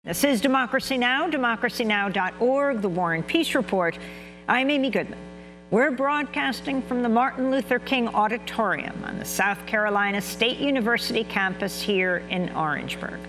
This is Democracy Now!, democracynow.org, The War and Peace Report. I'm Amy Goodman. We're broadcasting from the Martin Luther King Auditorium on the South Carolina State University campus here in Orangeburg.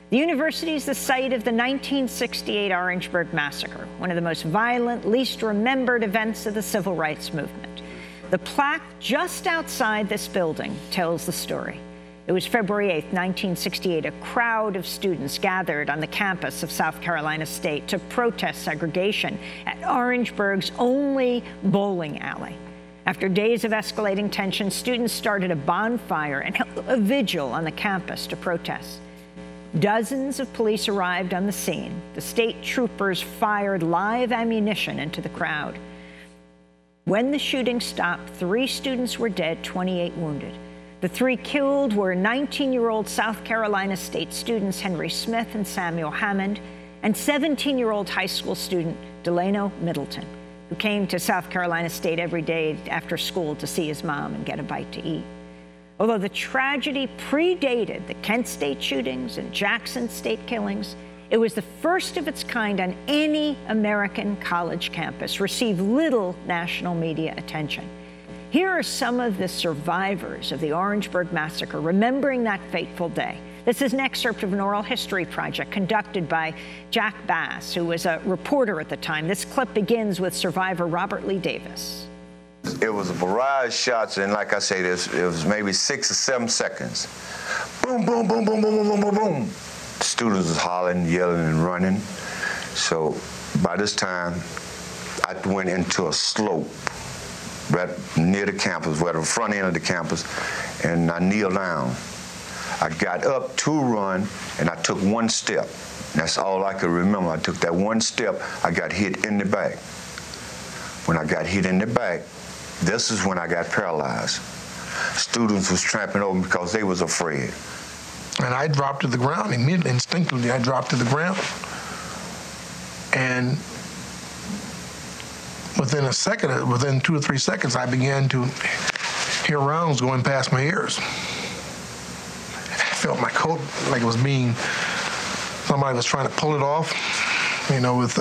The university is the site of the 1968 Orangeburg Massacre, one of the most violent, least remembered events of the civil rights movement. The plaque just outside this building tells the story. It was February 8, 1968. A crowd of students gathered on the campus of South Carolina State to protest segregation at Orangeburg's only bowling alley. After days of escalating tension, students started a bonfire and held a vigil on the campus to protest. Dozens of police arrived on the scene. The state troopers fired live ammunition into the crowd. When the shooting stopped, 3 students were dead, 28 wounded. The 3 killed were 19-year-old South Carolina State students Henry Smith and Samuel Hammond, and 17-year-old high school student Delano Middleton, who came to South Carolina State every day after school to see his mom and get a bite to eat. Although the tragedy predated the Kent State shootings and Jackson State killings, it was the first of its kind on any American college campus, received little national media attention. Here are some of the survivors of the Orangeburg Massacre remembering that fateful day. This is an excerpt of an oral history project conducted by Jack Bass, who was a reporter at the time. This clip begins with survivor Robert Lee Davis. It was a barrage of shots, and like I say, it was maybe 6 or 7 seconds. Boom, boom, boom, boom, boom, boom, boom, boom, boom. The students was hollering, yelling, and running. So by this time, I went into a slope right near the campus, where the front end of the campus, and I kneeled down. I got up to run, and I took 1 step. That's all I could remember. I took that 1 step, I got hit in the back. When I got hit in the back, this is when I got paralyzed. Students was tramping over me because they was afraid. And I dropped to the ground immediately, instinctively. I dropped to the ground. And within 2 or 3 seconds, I began to hear rounds going past my ears. I felt my coat like it was somebody was trying to pull it off, with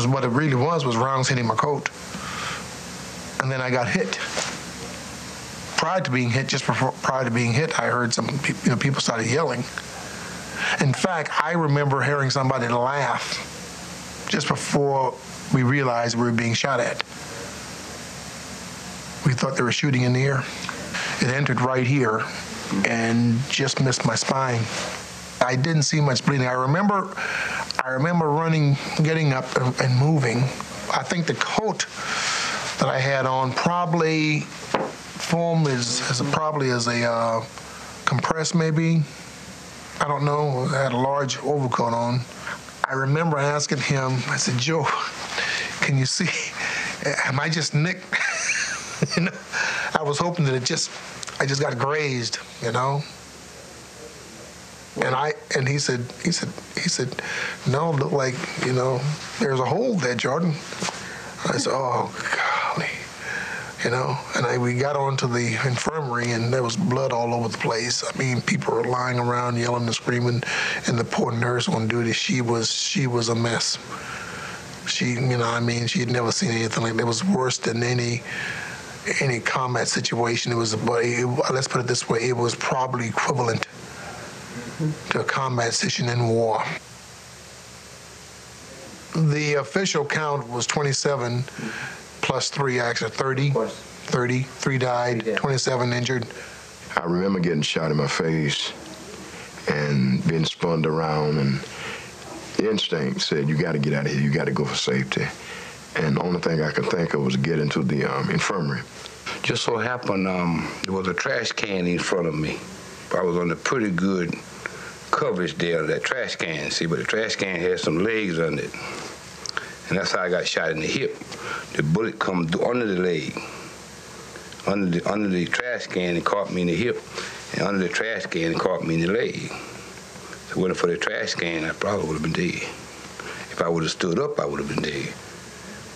what it really was rounds hitting my coat. And then I got hit. Prior to being hit, I heard some people started yelling. In fact, I remember hearing somebody laugh just before we realized we were being shot at. We thought they were shooting in the air. It entered right here and just missed my spine. I didn't see much bleeding. I remember running, getting up and moving. I think the coat that I had on probably formed as a compressed maybe. I don't know. I had a large overcoat on. I remember asking him, I said, "Joe, can you see? Am I just nicked?" I was hoping that I just got grazed, And he said, "No, look like, there's a hole there, Jordan." I said, "Oh, golly." And we got onto the infirmary, and there was blood all over the place. I mean, people were lying around, yelling and screaming, and the poor nurse on duty, she was a mess. She had never seen anything like that. It was worse than any combat situation. Let's put it this way, it was probably equivalent to a combat situation in war. The official count was 27 plus 3, actually 30. 30. 3 died, 27 injured. I remember getting shot in my face and being spun around, and the instinct said, "You got to get out of here. You got to go for safety." And the only thing I could think of was to get into the infirmary. Just so happened, there was a trash can in front of me. I was on a pretty good coverage there of that trash can, but the trash can had some legs under it. And that's how I got shot in the hip. The bullet come under the leg. Under the trash can, it caught me in the hip. And under the trash can, it caught me in the leg. So if it wasn't for the trash can, I probably would have been dead. If I would have stood up, I would have been dead.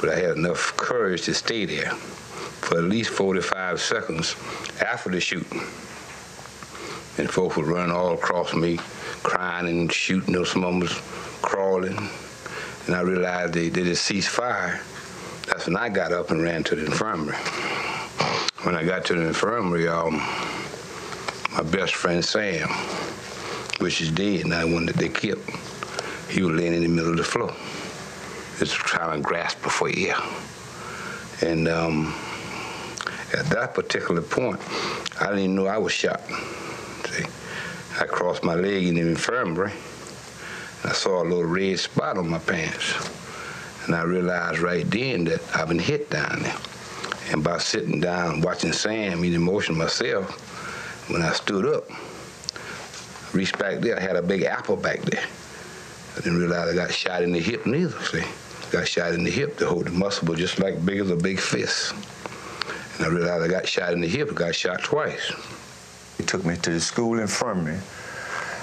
But I had enough courage to stay there for at least 45 seconds after the shooting. and folks were running all across me, crying and shooting. Some of them was crawling. And I realized they just ceased fire. That's when I got up and ran to the infirmary. When I got to the infirmary, my best friend Sam, which is dead now, the one that they killed, he was laying in the middle of the floor, just trying to grasp for air. And at that particular point, I didn't even know I was shot. See, I crossed my leg in the infirmary, and I saw a little red spot on my pants. And I realized right then that I've been hit down there. And by sitting down, watching Sam eat emotion myself, when I stood up, reached back there, I had a big apple back there. I didn't realize I got shot in the hip neither, see. Got shot in the hip. The whole muscle was just like big as a big fist. And I realized I got shot in the hip, I got shot twice. He took me to the school infirmary,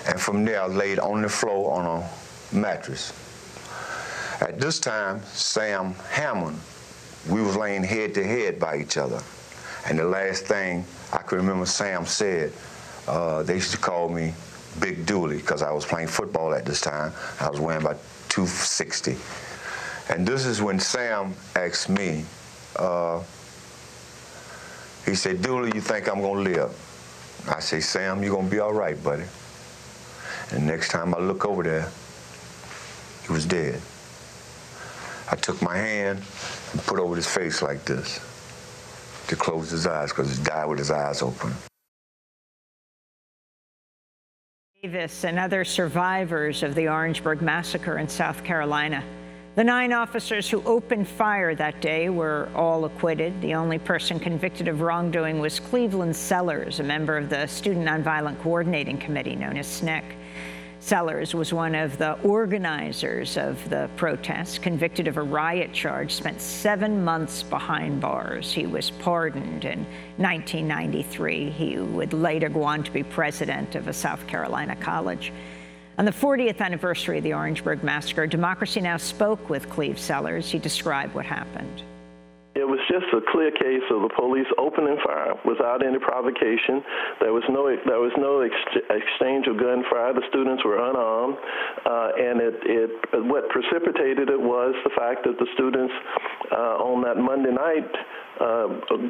and from there I laid on the floor on a mattress. At this time, Sam Hammond, we was laying head to head by each other. And the last thing I can remember Sam said, they used to call me Big Dooley because I was playing football at this time. I was weighing about 260. And this is when Sam asked me, he said, Dooley, you think I'm gonna live? I say, Sam, you're gonna be all right, buddy. And next time I look over there, he was dead. I took my hand and put over his face like this to close his eyes, because he died with his eyes open. Davis and other survivors of the Orangeburg Massacre in South Carolina. The 9 officers who opened fire that day were all acquitted. The only person convicted of wrongdoing was Cleveland Sellers, a member of the Student Nonviolent Coordinating Committee, known as SNCC. Sellers was one of the organizers of the protests, convicted of a riot charge, spent 7 months behind bars. He was pardoned in 1993. He would later go on to be president of a South Carolina college. On the 40th anniversary of the Orangeburg Massacre, Democracy Now! Spoke with Cleve Sellers. He described what happened. It was just a clear case of the police opening fire without any provocation. There was no exchange of gunfire. The students were unarmed, and what precipitated it was the fact that the students on that Monday night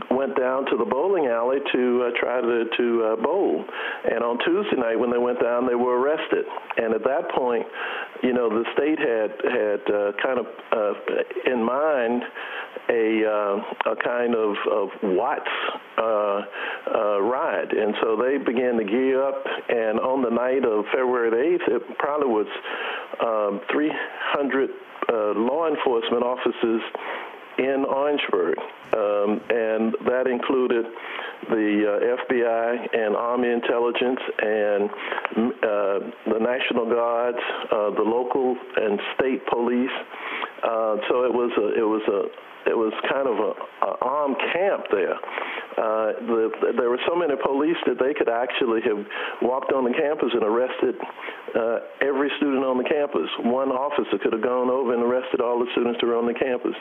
went down to the bowling alley to try to bowl. And on Tuesday night, when they went down, they were arrested. And at that point, you know, the state had kind of in mind a kind of Watts ride. And so they began to gear up, and on the night of February the 8th, it probably was 300 law enforcement officers in Orangeburg, and that included the FBI and Army intelligence and the National Guards, the local and state police. So it was kind of an armed camp there. There were so many police that they could actually have walked on the campus and arrested every student on the campus. One officer could have gone over and arrested all the students who were on the campus.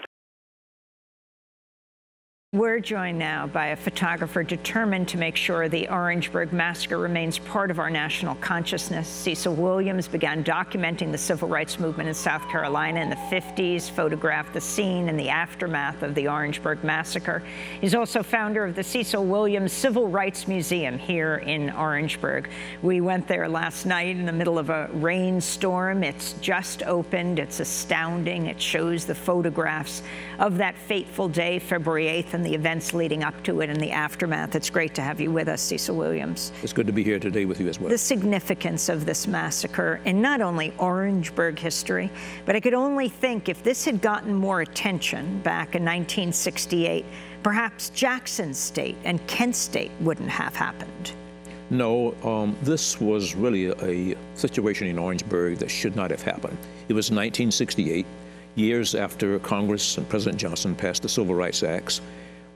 We're joined now by a photographer determined to make sure the Orangeburg Massacre remains part of our national consciousness. Cecil Williams began documenting the civil rights movement in South Carolina in the 50s, photographed the scene and the aftermath of the Orangeburg Massacre. He's also founder of the Cecil Williams Civil Rights Museum here in Orangeburg. We went there last night in the middle of a rainstorm. It's just opened. It's astounding. It shows the photographs of that fateful day, February 8th, and the events leading up to it and the aftermath. It's great to have you with us, Cecil Williams. It's good to be here today with you as well. The significance of this massacre in not only Orangeburg history, but I could only think if this had gotten more attention back in 1968, perhaps Jackson State and Kent State wouldn't have happened. No, this was really a situation in Orangeburg that should not have happened. It was 1968, years after Congress and President Johnson passed the Civil Rights Acts.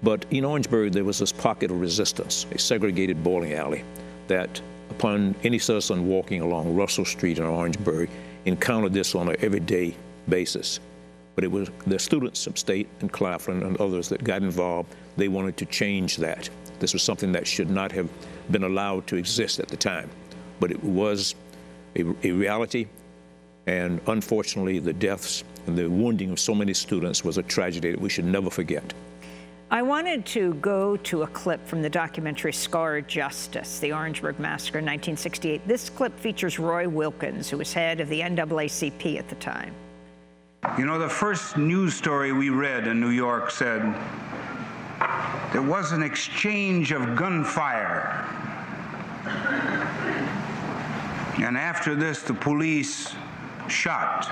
But in Orangeburg, there was this pocket of resistance, a segregated bowling alley, that upon any citizen walking along Russell Street in Orangeburg encountered this on an everyday basis. But it was the students from State and Claflin and others that got involved. They wanted to change that. This was something that should not have been allowed to exist at the time. But it was a reality, and unfortunately the deaths and the wounding of so many students was a tragedy that we should never forget. I wanted to go to a clip from the documentary Scarred Justice, the Orangeburg Massacre in 1968. This clip features Roy Wilkins, who was head of the NAACP at the time. You know, the first news story we read in New York said there was an exchange of gunfire. And after this, the police shot.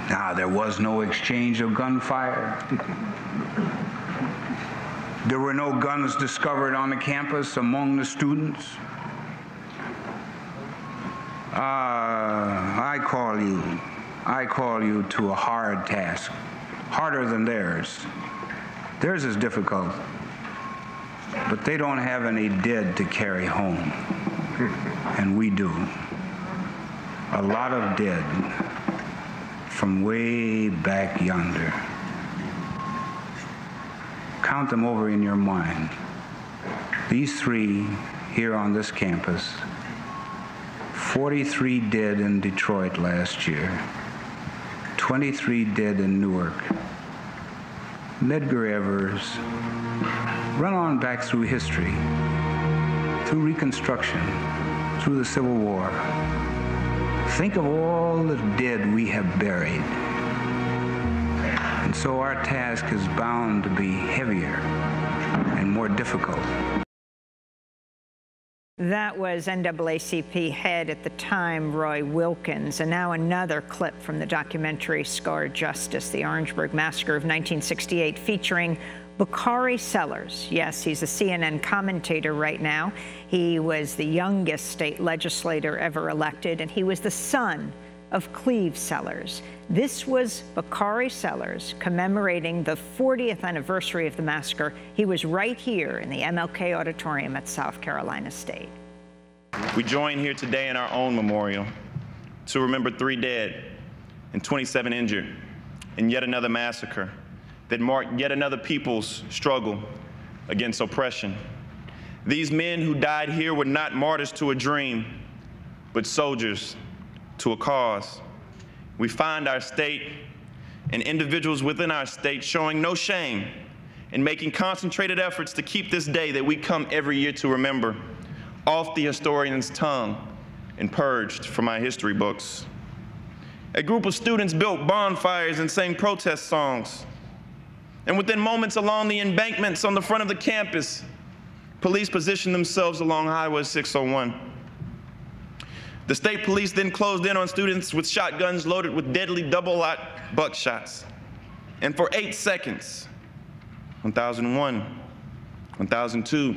Now, there was no exchange of gunfire. There were no guns discovered on the campus among the students. I call you to a hard task, harder than theirs. Theirs is difficult, but they don't have any dead to carry home, and we do. A lot of dead from way back yonder. Count them over in your mind. These three here on this campus, 43 dead in Detroit last year, 23 dead in Newark. Medgar Evers, run on back through history, through Reconstruction, through the Civil War. Think of all the dead we have buried. And so our task is bound to be heavier and more difficult. That was NAACP head at the time, Roy Wilkins. And now another clip from the documentary Scarred Justice, the Orangeburg Massacre of 1968, featuring Bakari Sellers. Yes, he's a CNN commentator right now. He was the youngest state legislator ever elected, and he was the son of Cleve Sellers. This was Bakari Sellers commemorating the 40th anniversary of the massacre. He was right here in the MLK Auditorium at South Carolina State. We join here today in our own memorial to remember 3 dead and 27 injured in yet another massacre that marked yet another people's struggle against oppression. These men who died here were not martyrs to a dream, but soldiers to a cause. We find our state and individuals within our state showing no shame in making concentrated efforts to keep this day that we come every year to remember off the historian's tongue and purged from our history books. A group of students built bonfires and sang protest songs. And within moments along the embankments on the front of the campus, police positioned themselves along Highway 601. The state police then closed in on students with shotguns loaded with deadly double-aught buckshots. And for 8 seconds, 1001, 1002.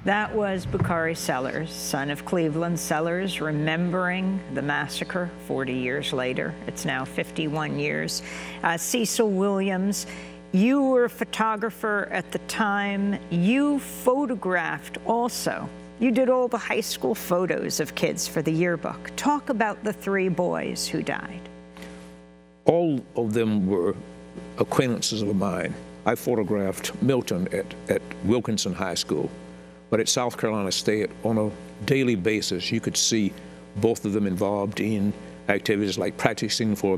That was Bakari Sellers, son of Cleveland Sellers, remembering the massacre 40 years later. It's now 51 years. Cecil Williams, you were a photographer at the time. You photographed also. You did all the high school photos of kids for the yearbook. Talk about the 3 boys who died. All of them were acquaintances of mine. I photographed Milton at Wilkinson High School. But at South Carolina State, on a daily basis, you could see both of them involved in activities like practicing for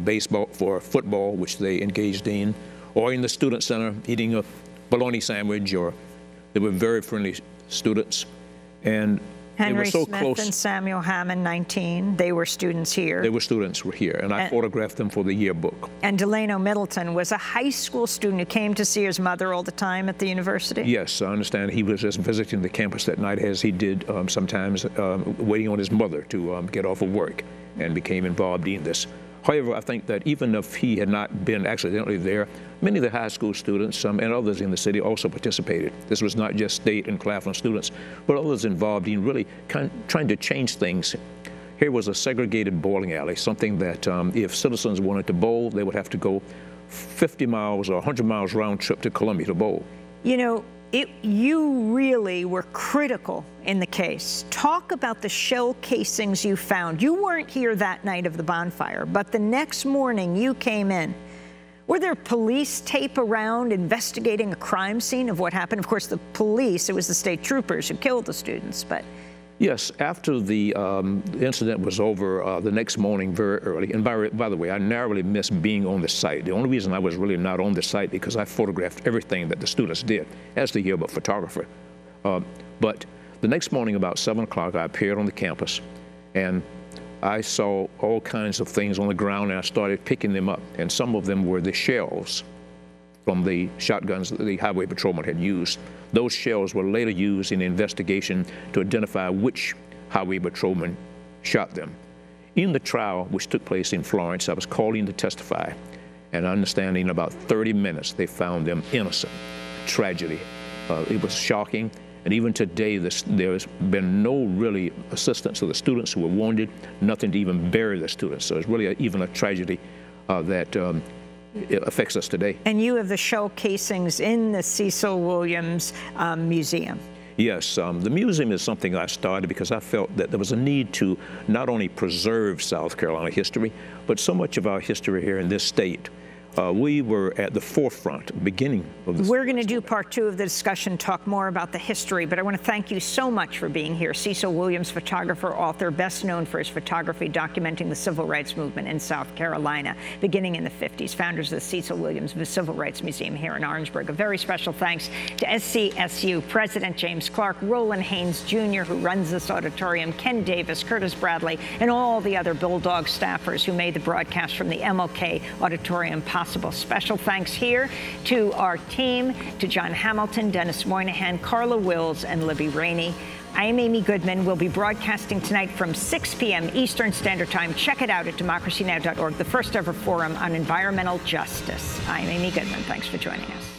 football, which they engaged in, or in the student center eating a bologna sandwich, or they were very friendly students. And Henry they were so Smith close. And Samuel Hammond, 19. They were students here. They were students here, and I photographed them for the yearbook. And Delano Middleton was a high school student who came to see his mother all the time at the university? Yes, I understand. He was just visiting the campus that night, as he did sometimes, waiting on his mother to get off of work, and became involved in this. However, I think that even if he had not been accidentally there, many of the high school students and others in the city also participated. This was not just state and Claflin students, but others involved in really trying to change things. Here was a segregated bowling alley, something that if citizens wanted to bowl, they would have to go 50 miles or 100 miles round trip to Columbia to bowl. You know, you really were critical in the case. Talk about the shell casings you found. You weren't here that night of the bonfire, but the next morning you came in Were there police tape around investigating a crime scene of what happened? Of course, the police, it was the state troopers who killed the students, but... Yes, after the incident was over the next morning very early, and by the way, I narrowly missed being on the site. The only reason I was really not on the site because I photographed everything that the students did as the yearbook photographer. But the next morning about 7 o'clock, I appeared on the campus, and I saw all kinds of things on the ground, and I started picking them up, and some of them were the shells from the shotguns that the highway patrolman had used. Those shells were later used in the investigation to identify which highway patrolman shot them. In the trial, which took place in Florence, I was called in to testify, and understanding in about 30 minutes, they found them innocent. Tragedy. It was shocking, and even today, there has been no really assistance to the students who were wounded, nothing to even bury the students. So it's really even a tragedy that it affects us today. And you have the shell casings in the Cecil Williams Museum. Yes, the museum is something I started because I felt that there was a need to not only preserve South Carolina history, but so much of our history here in this state. We were at the forefront, beginning of this. We're going to do part 2 of the discussion, talk more about the history, but I want to thank you so much for being here. Cecil Williams, photographer, author, best known for his photography documenting the civil rights movement in South Carolina, beginning in the 50s, founders of the Cecil Williams Civil Rights Museum here in Orangeburg. A very special thanks to SCSU President James Clark, Roland Haynes Jr., who runs this auditorium, Ken Davis, Curtis Bradley, and all the other Bulldog staffers who made the broadcast from the MLK Auditorium possible. Special thanks here to our team, to John Hamilton, Dennis Moynihan, Carla Wills, and Libby Rainey. I am Amy Goodman. We'll be broadcasting tonight from 6 p.m. Eastern Standard Time. Check it out at democracynow.org, the first ever forum on environmental justice. I'm Amy Goodman. Thanks for joining us.